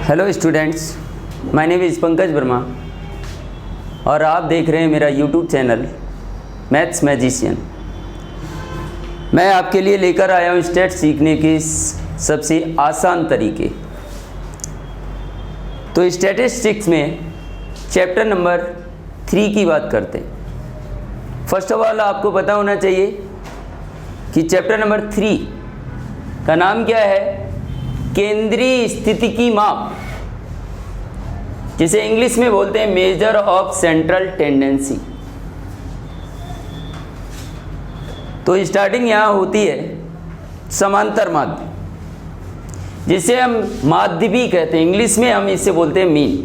Hello students, my name is Pankaj Verma और आप देख रहे हैं मेरा यूट्यूब चैनल मैथ्स मैजिशियन। मैं आपके लिए लेकर आया हूँ स्टेट सीखने के सबसे आसान तरीके। तो स्टैटिस्टिक्स में चैप्टर नंबर 3 की बात करते हैं। फर्स्ट ऑफ ऑल आपको पता होना चाहिए कि चैप्टर नंबर 3 का नाम क्या है? केंद्रीय स्थिति की माप, जिसे इंग्लिश में बोलते हैं मेजर ऑफ सेंट्रल टेंडेंसी। तो स्टार्टिंग यहाँ होती है समांतर माध्य, जिसे हम माध्य भी कहते हैं। इंग्लिश में हम इसे बोलते हैं मीन,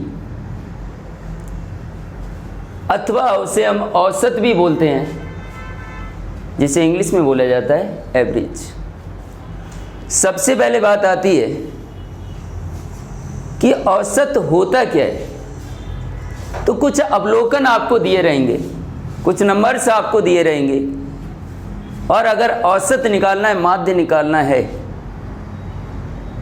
अथवा उसे हम औसत भी बोलते हैं, जिसे इंग्लिश में बोला जाता है एवरेज। सबसे पहले बात आती है कि औसत होता क्या है। तो कुछ अवलोकन आपको दिए रहेंगे, कुछ नंबर्स आपको दिए रहेंगे, और अगर औसत निकालना है, माध्य निकालना है,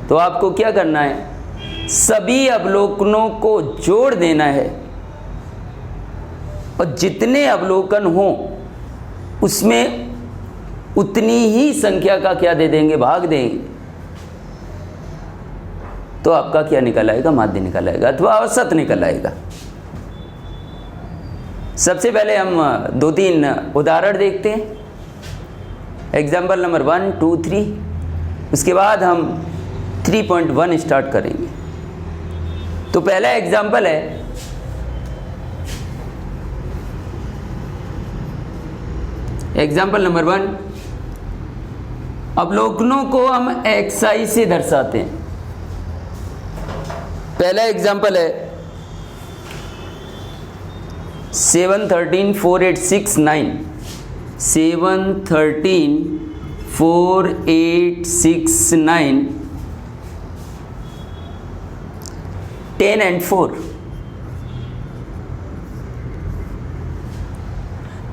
तो आपको क्या करना है? सभी अवलोकनों को जोड़ देना है, और जितने अवलोकन हों उसमें उतनी ही संख्या का क्या दे देंगे? भाग देंगे। तो आपका क्या निकल आएगा? माध्य निकल आएगा अथवा औसत निकल आएगा। सबसे पहले हम 2-3 उदाहरण देखते हैं। Example number 1, 2, 3। उसके बाद हम 3.1 स्टार्ट करेंगे। तो पहला एग्जाम्पल है, एग्जाम्पल नंबर 1, अवलोकनों को हम xi से दर्शाते हैं। पहला एग्जाम्पल है 7, 13, 4, 8, 6, 9। 7, 13, 4, 8, 6, 9, 10 and 4।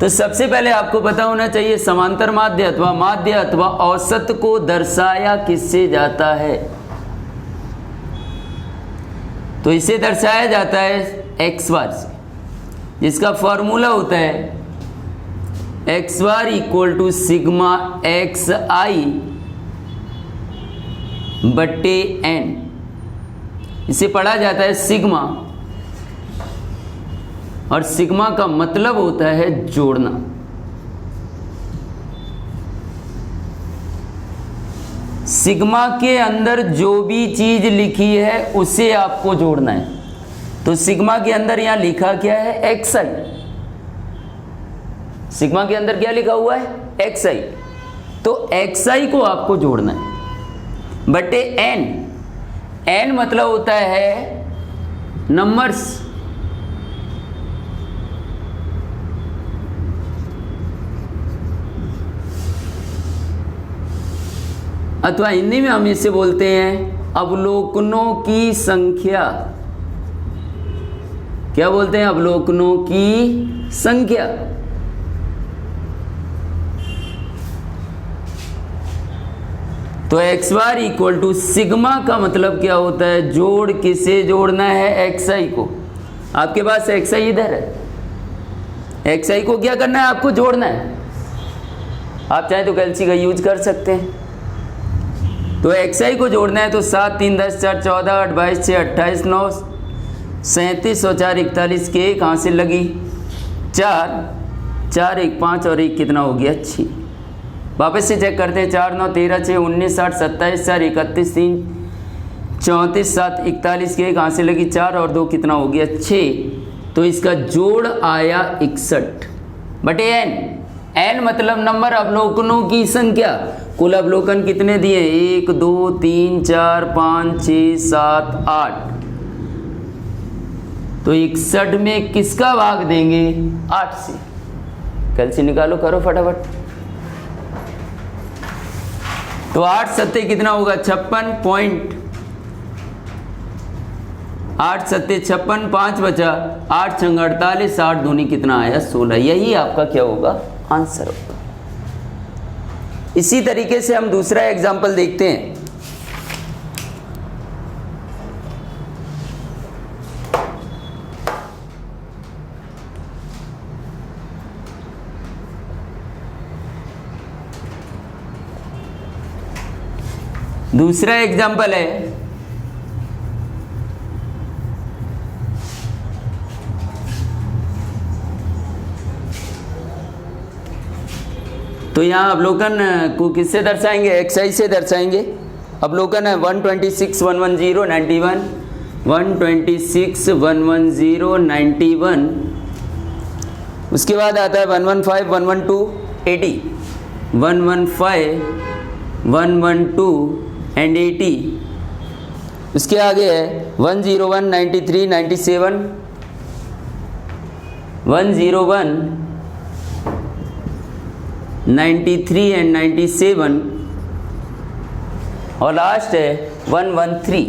तो सबसे पहले आपको पता होना चाहिए समांतर माध्य अथवा औसत को दर्शाया किससे जाता है? तो इसे दर्शाया जाता है एक्स बार से, जिसका फॉर्मूला होता है x bar equal to sigma x I बट्टे एन। इसे पढ़ा जाता है सिग्मा, और सिग्मा का मतलब होता है जोड़ना। सिग्मा के अंदर जो भी चीज लिखी है उसे आपको जोड़ना है। तो सिग्मा के अंदर यहां लिखा क्या है? X I. सिग्मा के अंदर क्या लिखा हुआ है? एक्स आई। तो एक्स आई को आपको जोड़ना है बटे एन। एन मतलब होता है नंबर्स। अथवा हिंदी में हम इसे बोलते हैं अवलोकनों की संख्या। क्या बोलते हैं? अवलोकनों की संख्या। तो x bar equal to sigma का मतलब क्या होता है? जोड़ किसे जोड़ना है? एक्स आई को। आपके पास एक्स आई इधर है, एक्स आई को क्या करना है? आपको जोड़ना है। आप चाहे तो कैलसी का यूज कर सकते हैं। तो एक्स आई को जोड़ना है, तो 7, 3, 10, 4, 14, 8, 22, 6, 28, 9, 37 और 4, 41 के एक हासिल लगी 4, 4, 1, 5 और 1 कितना हो गया? 6। वापस से चेक करते हैं। 4, 9, 13, 6, 19, 60, 27, 4, 31, 3, 34, 7, 41 के एक हासिल लगी 4 और 2 कितना हो गया? 6। तो इसका जोड़ आया 61 बटे एन। एन मतलब नंबर अवलोकनों की संख्या। कुल अवलोकन कितने दिए? 1, 2, 3, 4, 5, 6, 7, 8। तो 61 में किसका भाग देंगे? 8 से। कैलसी निकालो, करो फटाफट। तो 8 सत्ते कितना होगा? 56 पॉइंट। 8 सत्ते 56, 5 बचा, 8 छंग 48, 8 दूनी कितना आया? 16। यही आपका क्या होगा? आंसर होगा। इसी तरीके से हम दूसरा एग्जाम्पल देखते हैं। दूसरा एग्जाम्पल है, तो यहाँ अवलोकन को किससे दर्शाएंगे? एक्सआई से दर्शाएंगे। अवलोकन है 126 110 91, 126 110 91, उसके बाद आता है 115 112 80, 115 112 एंड 80, उसके आगे है 101 93 97, 101 93 एंड 97, और लास्ट है 113।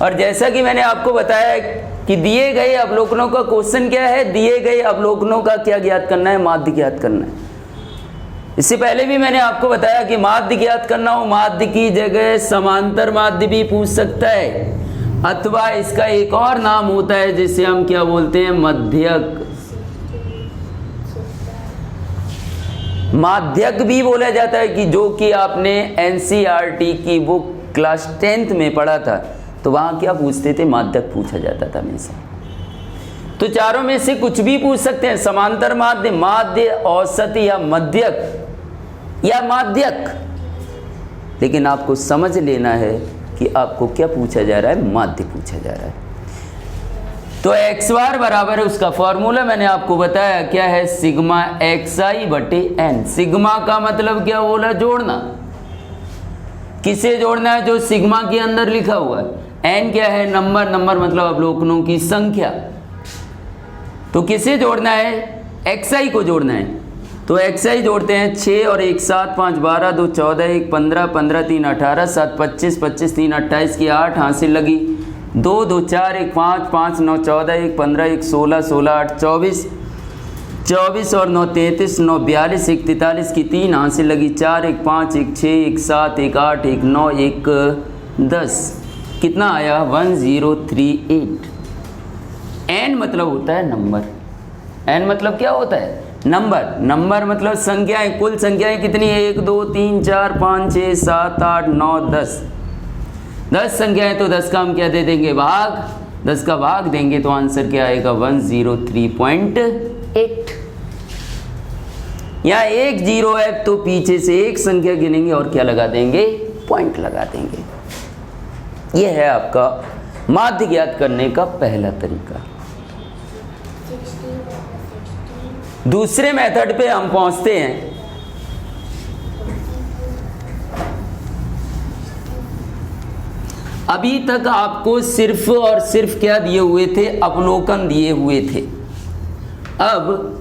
और जैसा कि मैंने आपको बताया कि दिए गए अवलोकनों का क्वेश्चन क्या है, दिए गए अवलोकनों का क्या ज्ञात करना है? माध्य ज्ञात करना है। इससे पहले भी मैंने आपको बताया कि माध्य ज्ञात करना हो, माध्य की जगह समांतर माध्य भी पूछ सकता है, अथवा इसका एक और नाम होता है जिसे हम क्या बोलते हैं? मध्यक। माध्यक भी बोला जाता है, कि जो कि आपने एनसीईआरटी की बुक क्लास 10th में पढ़ा था, तो वहाँ क्या पूछते थे? माध्यक पूछा जाता था हमेशा। तो चारों में से कुछ भी पूछ सकते हैं, समांतर माध्य, माध्य, औसत या मध्यक या माध्यक, लेकिन आपको समझ लेना है कि आपको क्या पूछा जा रहा है? माध्य पूछा जा रहा है। तो एक्स बार बराबर है, उसका फॉर्मूला मैंने आपको बताया क्या है? सिग्मा एक्स आई बटे एन। सिग्मा का मतलब क्या बोला? जोड़ना। किसे जोड़ना है? जो सिग्मा के अंदर लिखा हुआ है। एन क्या है? नंबर। नंबर मतलब अवलोकनों की संख्या। तो किसे जोड़ना है? एक्स आई को जोड़ना है। तो एक्स आई जोड़ते हैं 6 और 1 7 5 12 2 14 1 15 15 3 18 7 25 25 3 28 की 8 हासिल लगी, 2 2 4 1 5 5 9 14 1 15 1 16 16 8 24 24 और 9 33 9 42 1 43 की 3 हासिल लगी, 4 1 5 1 6 1 7 1 8 1 9 1 10, कितना आया? 1038। एन मतलब होता है नंबर। एन मतलब क्या होता है? नंबर। नंबर मतलब संख्याएं, कुल संख्याएं कितनी है? 1 2 3 4 5 6 7 8 9 10। 10 संख्याएं, तो 10 का हम क्या दे देंगे? भाग। 10 का भाग देंगे तो आंसर क्या आएगा? 103.8। यहाँ एक जीरो है तो पीछे से एक संख्या गिनेंगे और क्या लगा देंगे? पॉइंट लगा देंगे। यह है आपका माध्य ज्ञात करने का पहला तरीका। दूसरे मेथड पे हम पहुंचते हैं। अभी तक आपको सिर्फ और सिर्फ क्या दिए हुए थे? अवलोकन दिए हुए थे। अब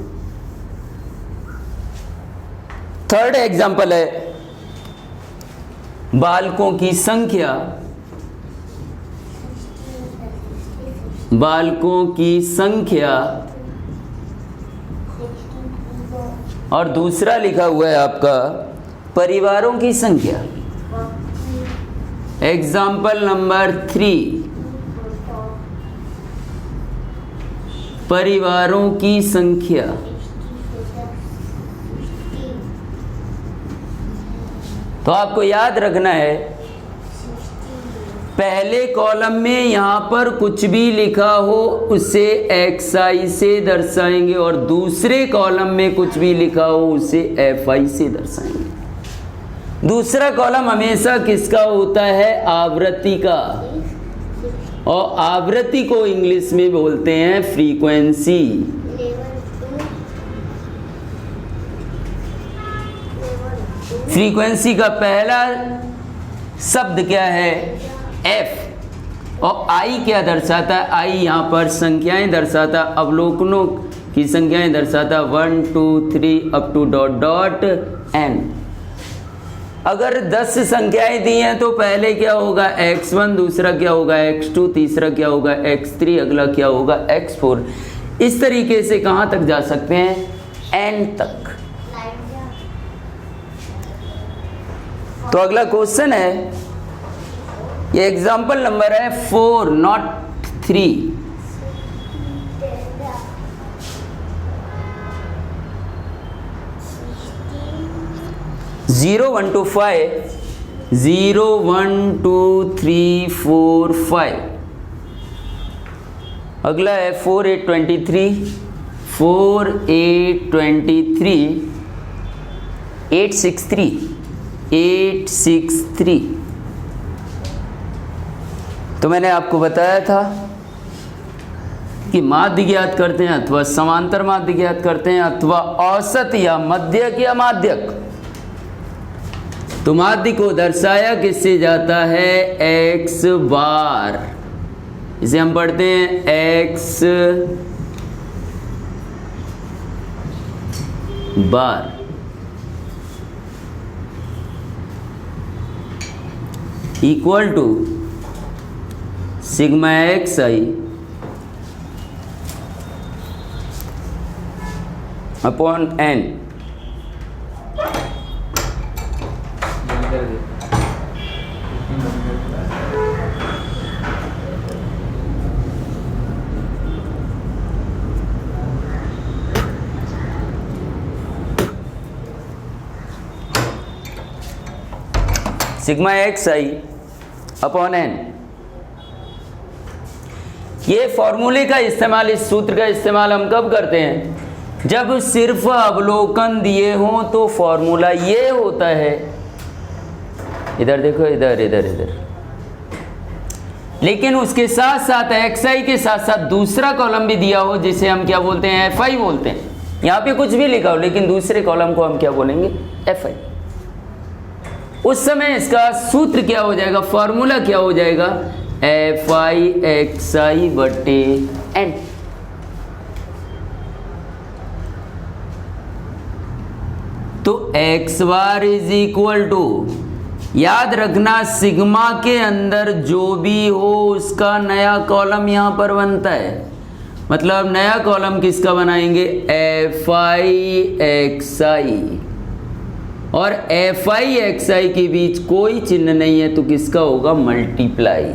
थर्ड एग्जांपल है बालकों की संख्या। बालकों की संख्या और दूसरा लिखा हुआ है आपका परिवारों की संख्या। एग्जाम्पल नंबर 3, परिवारों की संख्या। तो आपको याद रखना है, पहले कॉलम में यहां पर कुछ भी लिखा हो उसे xi से दर्शाएंगे और दूसरे कॉलम में कुछ भी लिखा हो उसे fi से दर्शाएंगे। दूसरा कॉलम हमेशा किसका होता है? आवृत्ति का, और आवृत्ति को इंग्लिश में बोलते हैं फ्रीक्वेंसी। फ्रीक्वेंसी का पहला शब्द क्या है? f। और i क्या दर्शाता है? i यहाँ पर संख्याएं दर्शाता, अवलोकनों की संख्याएं दर्शाता, 1 2 3 up to dot dot n। अगर 10 संख्याएं दी हैं तो पहले क्या होगा? x1, दूसरा क्या होगा? x2, तीसरा क्या होगा? x3, अगला क्या होगा? x4। इस तरीके से कहाँ तक जा सकते हैं? n तक। तो अगला क्वेश्चन है, ये एग्जाम्पल नंबर है 4 नॉट 3। 0 1 2 5, 0 1 2 3 4 5। अगला है 4 8 23, 4 8 23, 8 6 3, 8 6 3। तो मैंने आपको बताया था कि माध्य ज्ञात करते हैं अथवा समांतर माध्य ज्ञात करते हैं अथवा औसत या मध्यक या माध्यक। तो माध्य को दर्शाया किससे जाता है? x बार। इसे हम पढ़ते हैं x bar equal to sigma x i upon n. Sigma x i upon n. ये फॉर्मूले का इस्तेमाल, इस सूत्र का इस्तेमाल हम कब करते हैं? जब सिर्फ अवलोकन दिए हों तो फॉर्मूला ये होता है, इधर देखो, इधर इधर इधर। लेकिन उसके साथ साथ एक्स आई के साथ साथ दूसरा कॉलम भी दिया हो जिसे हम क्या बोलते हैं? एफ आई बोलते हैं। यहाँ पे कुछ भी लिखा हो लेकिन दूसरे कॉलम को हम क्या बोलेंगे? F I. उस समय इसका सूत्र क्या हो जाएगा? फॉर्मूला क्या हो जाएगा? एफ आई एक्स आई बटे एन। तो x bar is equal to, याद रखना सिग्मा के अंदर जो भी हो उसका नया कॉलम यहां पर बनता है। मतलब नया कॉलम किसका बनाएंगे? एफ आई एक्स आई। और एफ आई एक्स आई के बीच कोई चिन्ह नहीं है तो किसका होगा? मल्टीप्लाई,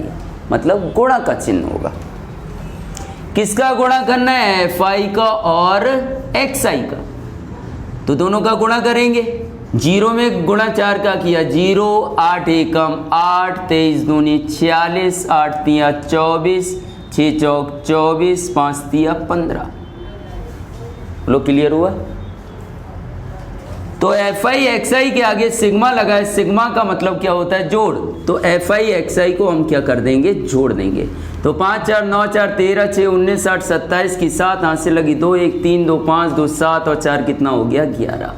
मतलब गुणा का चिन्ह होगा। किसका गुणा करना है? एफ आई का और एक्स आई का। तो दोनों का गुणा करेंगे। 0 में गुणा 4 का किया, 0 8 एकम 8, 23 दूनी 46, 8 तिया 24, 6 चौक 24, 5 तिया 15। लो क्लियर हुआ? तो एफ आई एक्स आई के आगे सिग्मा लगाए। सिग्मा का मतलब क्या होता है? जोड़। तो एफ आई एक्स आई को हम क्या कर देंगे? जोड़ देंगे। तो 5 4 9 4 13 6 19 8 27 की 7 हाथ से लगी 2 1 3 2 5 2 7 और 4 कितना हो गया? 11।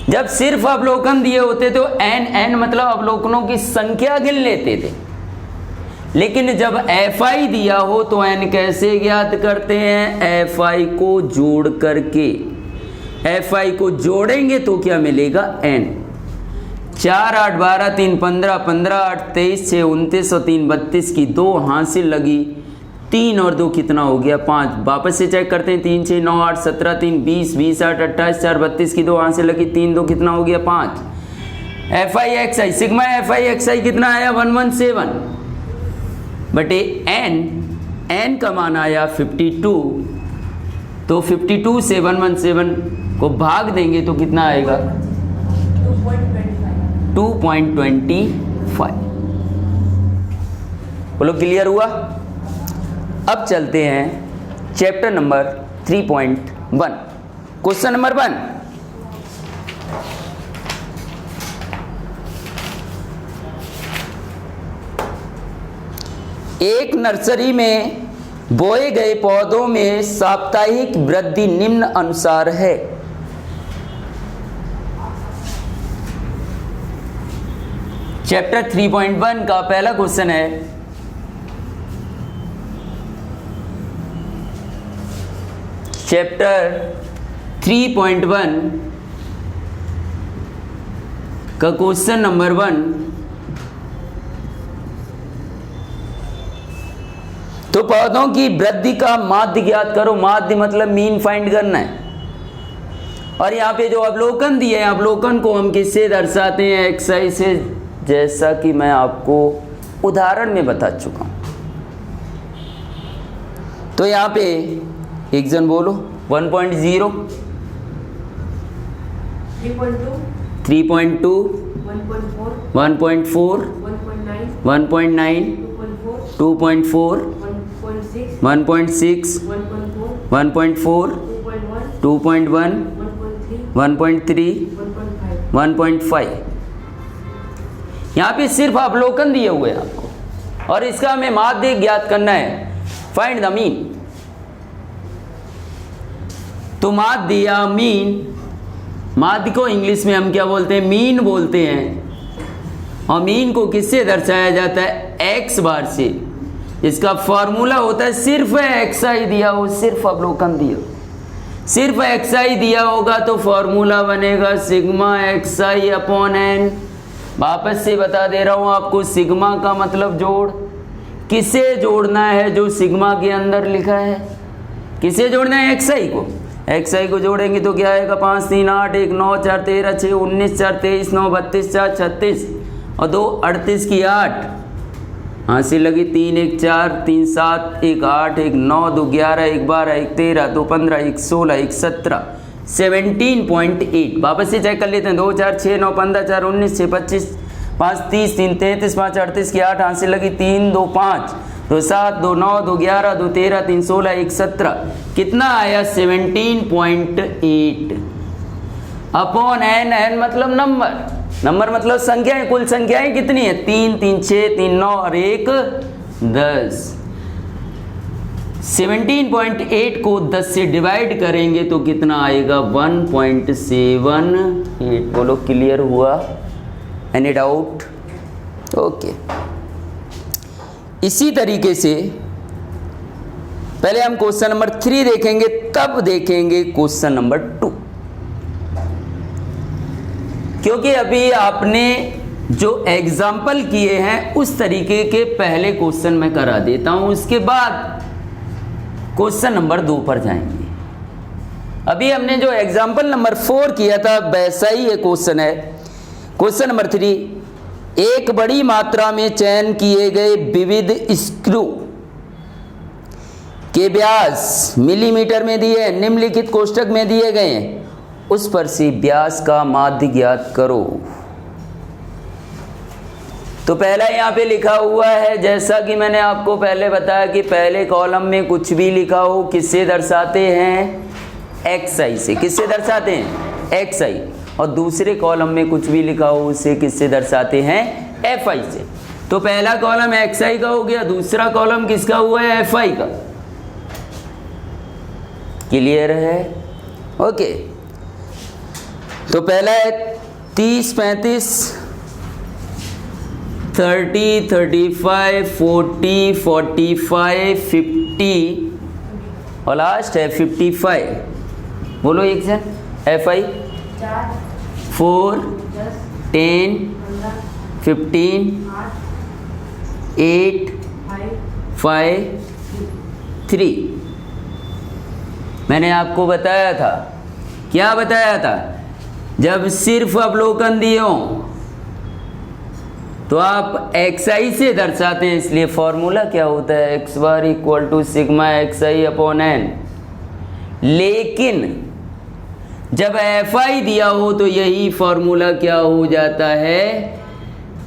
जब सिर्फ अवलोकन दिए होते तो एन मतलब अवलोकनों की संख्या गिन लेते थे। लेकिन जब एफ आई दिया हो तो एन कैसे ज्ञात करते हैं? एफ आई को जोड़ करके। एफ आई को जोड़ेंगे तो क्या मिलेगा? एन। 4 8 12 3 15, 15 8 23 6 29 और 3 32 की 2 हासिल लगी, 3 और 2 कितना हो गया? 5। वापस से चेक करते हैं। 3 6 9 8 17 3 20 20 8 28 4 32 की 2 हासिल लगी, 3 2 कितना हो गया? 5। F I x I, sigma F I x I कितना आया? 117 बटे एन का मान आया 52। तो 52 से 117 को भाग देंगे तो कितना आएगा? 2.25। बोलो क्लियर हुआ? अब चलते हैं चैप्टर नंबर 3.1, क्वेश्चन नंबर 1। एक नर्सरी में बोए गए पौधों में साप्ताहिक वृद्धि निम्न अनुसार है। चैप्टर 3.1 का पहला क्वेश्चन है, चैप्टर 3.1 का क्वेश्चन नंबर 1। तो पौधों की वृद्धि का माध्य ज्ञात करो। माध्य मतलब मीन फाइंड करना है। और यहाँ पे जो अवलोकन दिए हैं, अवलोकन को हम किससे दर्शाते हैं? एक्स आई से, जैसा कि मैं आपको उदाहरण में बता चुका हूं। तो यहाँ पे एक जन बोलो 1.0, 3.2 1.4 1.9 2.4 1.6 1.4 2.1 1.3 1.5। यहाँ पे सिर्फ अवलोकन दिए हुए हैं आपको और इसका हमें माध्य ज्ञात करना है, फाइंड द मीन। तो माध्य या मीन, माध्य को इंग्लिश में हम क्या बोलते हैं, मीन बोलते हैं। और मीन को किससे दर्शाया जाता है, एक्स बार से। इसका फॉर्मूला होता है, सिर्फ एक्स आई दिया हो, सिर्फ अवलोकन दिया हो, सिर्फ एक्स आई दिया होगा तो फॉर्मूला बनेगा sigma x i upon N. वापस से बता दे रहा हूं आपको, सिग्मा का मतलब जोड़। किसे जोड़ना है, जो सिग्मा के अंदर लिखा है। किसे जोड़ना है, एक्स आई को। एक्स आई को जोड़ेंगे तो क्या आएगा, 5 3 8 1 9 4 13 6 19 4 23 9 32 4 36 और 2 38 की 8, हाँ से लगी 3 1 4 3 7 1 8 1 9 2 11 1 12 1 13 2 15 1 16 1 17 17.8। वापस से चेक कर लेते हैं, 2 4 6 9 15 4 19 6 25 5 30 3 33 5 38 की 8, हाँ से लगी 3 2 5 2 7 2 9 2 11 2 13 3 16 1 17, कितना आया 17.8 अपॉन एन। एन मतलब नंबर, नंबर मतलब संख्याएं, कुल संख्याएं कितनी है, 3 3 6 3 9 और 1 10। 17.8 को 10 से डिवाइड करेंगे तो कितना आएगा, 1.78। बोलो क्लियर हुआ, एनी डाउट? ओके। इसी तरीके से पहले हम क्वेश्चन नंबर 3 देखेंगे, तब देखेंगे क्वेश्चन नंबर 2, क्योंकि अभी आपने जो एग्जाम्पल किए हैं उस तरीके के पहले क्वेश्चन मैं करा देता हूं, उसके बाद क्वेश्चन नंबर 2 पर जाएंगे। अभी हमने जो एग्जाम्पल नंबर 4 किया था वैसा ही ये क्वेश्चन है। क्वेश्चन नंबर 3, एक बड़ी मात्रा में चयन किए गए विविध स्क्रू के व्यास मिलीमीटर में दिए, निम्नलिखित कोष्ठक में दिए गए हैं, उस पर से व्यास का माध्य ज्ञात करो। तो पहला यहाँ पे लिखा हुआ है, जैसा कि मैंने आपको पहले बताया कि पहले कॉलम में कुछ भी लिखा हो किससे दर्शाते हैं, एक्स आई से। किससे दर्शाते हैं, एक्स आई। और दूसरे कॉलम में कुछ भी लिखा हो उसे किससे दर्शाते हैं, एफ आई से। तो पहला कॉलम एक्स आई का हो गया, दूसरा कॉलम किसका हुआ है, एफ आई का। क्लियर है? ओके। तो पहला है 30 35 30 35 40 45 50 और लास्ट है 55। बोलो एक से, एफ आई 4 10 15 8 5 3। मैंने आपको बताया था, क्या बताया था, जब सिर्फ अवलोकन दिए हो तो आप एक्स आई से दर्शाते हैं, इसलिए फॉर्मूला क्या होता है, x bar equal to sigma x i upon n. लेकिन जब एफ आई दिया हो तो यही फॉर्मूला क्या हो जाता है,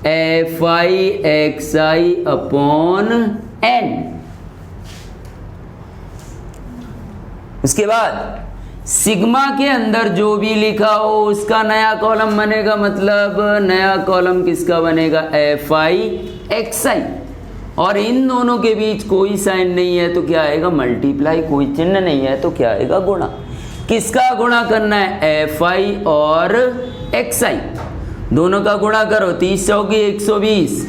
f I x i upon n. उसके बाद सिग्मा के अंदर जो भी लिखा हो उसका नया कॉलम बनेगा, मतलब नया कॉलम किसका बनेगा, एफ आई एक्स आई। और इन दोनों के बीच कोई साइन नहीं है तो क्या आएगा, मल्टीप्लाई। कोई चिन्ह नहीं है तो क्या आएगा, गुणा। किसका गुणा करना है, एफ आई और एक्स आई। दोनों का गुणा करो, 30 चौकी 120,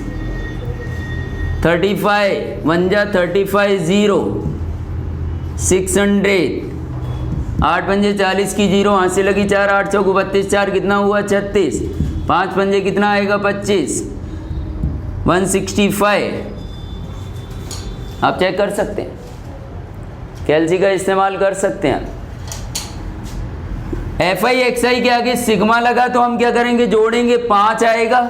35 1 जा 35 0 600, 8 पंजे 40 की 0, हाथ से लगी 4 8 चौको 32 4 कितना हुआ 36, 5 पंजे कितना आएगा 25, 165। आप चेक कर सकते हैं, कैलसी का इस्तेमाल कर सकते हैं। एफ आई एक्स आई के आगे सिग्मा लगा तो हम क्या करेंगे, जोड़ेंगे, 5 आएगा,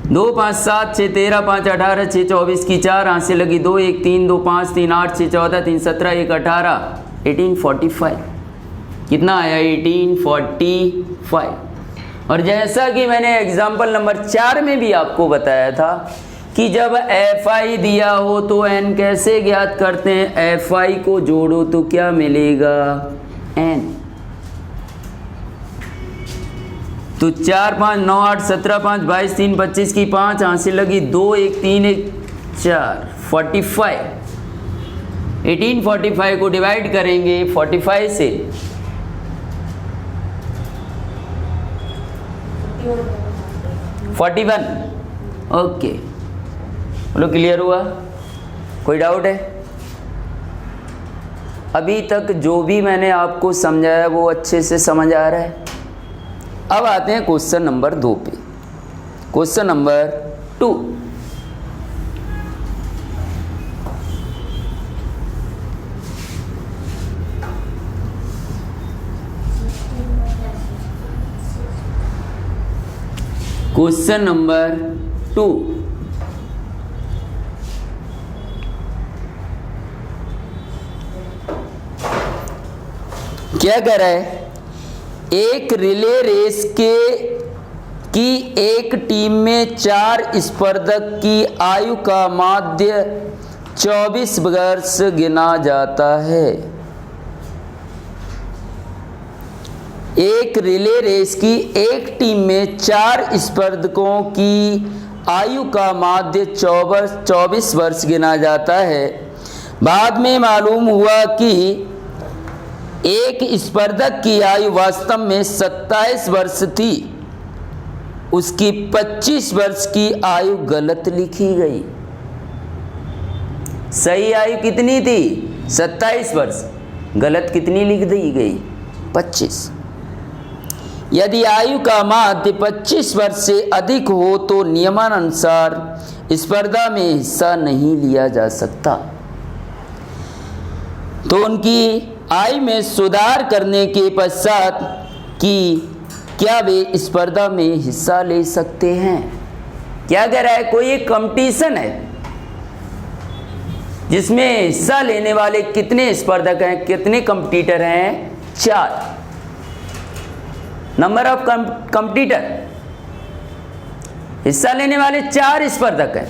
2 5 7 6 13 5 18 6 24 की 4, हाथ से लगी 2 1 3 2 5 3 8 6 14 3 17 1 18 1845। कितना आया 1845। और जैसा कि मैंने एग्जाम्पल नंबर 4 में भी आपको बताया था कि जब Fi दिया हो तो n कैसे ज्ञात करते हैं, Fi को जोड़ो तो क्या मिलेगा n। तो 4 5 9 8 17 5 22 3 25 की 5 हासिल लगी 2 1 3 1 4 45। 1845 को डिवाइड करेंगे 45 से, 41। ओके, बोलो क्लियर हुआ? कोई डाउट है? अभी तक जो भी मैंने आपको समझाया वो अच्छे से समझ आ रहा है? अब आते हैं क्वेश्चन नंबर 2 पे। क्वेश्चन नंबर 2, क्वेश्चन नंबर 2, क्या कह रहा है? एक रिले रेस की एक टीम में 4 स्पर्धक की आयु का माध्य 24 वर्ष गिना जाता है। एक रिले रेस की एक टीम में 4 स्पर्धकों की आयु का माध्य 24 वर्ष गिना जाता है। बाद में मालूम हुआ कि एक स्पर्धक की आयु वास्तव में 27 वर्ष थी, उसकी 25 वर्ष की आयु गलत लिखी गई। सही आयु कितनी थी? 27 वर्ष। गलत कितनी लिख दी गई? 25। यदि आयु का माध्य 25 वर्ष से अधिक हो तो नियमानुसार स्पर्धा में हिस्सा नहीं लिया जा सकता। तो उनकी आयु में सुधार करने के पश्चात कि क्या वे स्पर्धा में हिस्सा ले सकते हैं? क्या कह रहा है? कोई एक कंपटीशन है जिसमें हिस्सा लेने वाले कितने स्पर्धक हैं, कितने कंपटीटर हैं? 4। नंबर ऑफ कंपटीटर, हिस्सा लेने वाले 4 स्पर्धक हैं।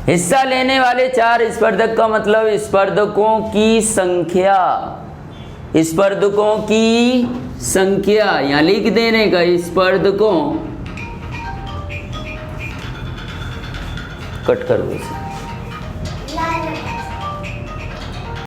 हिस्सा लेने वाले 4 स्पर्धक का मतलब स्पर्धकों की संख्या, स्पर्धकों की संख्या यहां लिख देने का, स्पर्धकों, कट कर दो इसे।